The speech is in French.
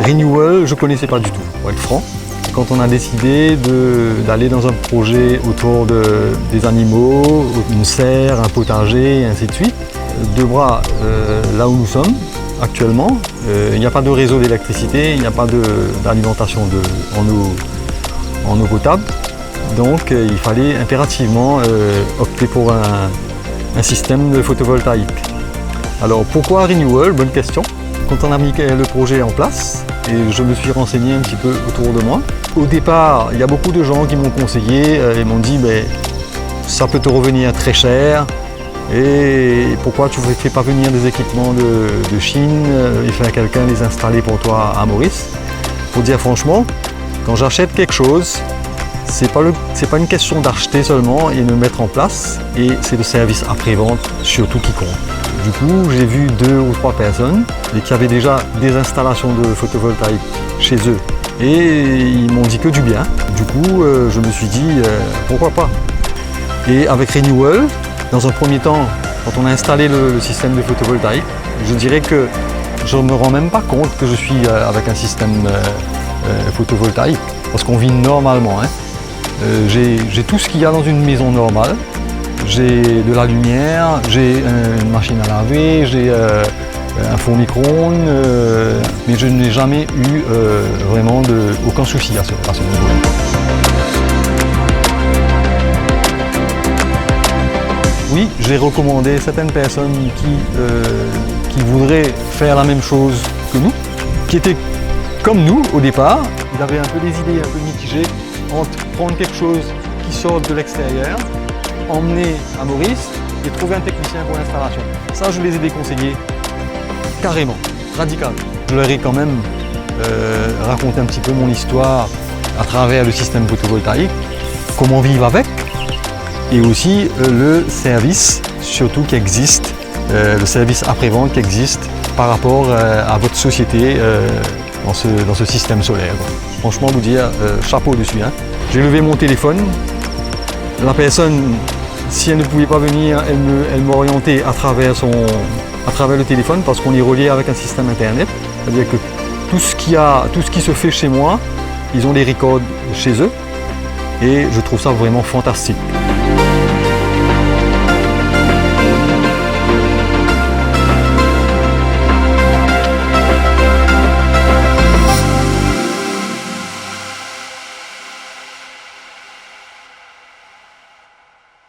Renewal, je ne connaissais pas du tout, pour être franc. Quand on a décidé d'aller dans un projet autour des animaux, une serre, un potager, et ainsi de suite, de Bras, là où nous sommes actuellement, il n'y a pas de réseau d'électricité, il n'y a pas d'alimentation en eau potable. Donc il fallait impérativement opter pour un système de photovoltaïque. Alors pourquoi Renewal? Bonne question. Quand on a mis le projet en place, et je me suis renseigné un petit peu autour de moi, au départ, il y a beaucoup de gens qui m'ont conseillé et m'ont dit mais ça peut te revenir très cher et pourquoi tu ne fais pas venir des équipements de Chine et faire quelqu'un les installer pour toi à Maurice. Pour dire franchement, quand j'achète quelque chose, c'est pas une question d'acheter seulement et de le mettre en place, et c'est le service après-vente surtout qui compte. Du coup, j'ai vu 2 ou 3 personnes qui avaient déjà des installations de photovoltaïque chez eux et ils m'ont dit que du bien. Du coup, je me suis dit pourquoi pas. Et avec Renewal, dans un premier temps, quand on a installé le système de photovoltaïque, je dirais que je ne me rends même pas compte que je suis avec un système photovoltaïque, parce qu'on vit normalement. J'ai tout ce qu'il y a dans une maison normale. J'ai de la lumière, j'ai une machine à laver, j'ai un four micro-ondes, mais je n'ai jamais eu vraiment aucun souci à ce niveau-là. Oui, j'ai recommandé certaines personnes qui voudraient faire la même chose que nous, qui étaient comme nous au départ. Ils avaient un peu des idées un peu mitigées entre prendre quelque chose qui sort de l'extérieur, emmener à Maurice et trouver un technicien pour l'installation. Ça, je les ai déconseillés carrément, radicalement. Je leur ai quand même raconté un petit peu mon histoire à travers le système photovoltaïque, comment vivre avec, et aussi le service surtout qui existe, le service après-vente qui existe par rapport à votre société dans ce système solaire. Franchement, vous dire chapeau dessus. J'ai levé mon téléphone. La personne, si elle ne pouvait pas venir, elle m'orientait à travers le téléphone, parce qu'on est relié avec un système internet. C'est-à-dire que tout ce qui se fait chez moi, ils ont des records chez eux, et je trouve ça vraiment fantastique.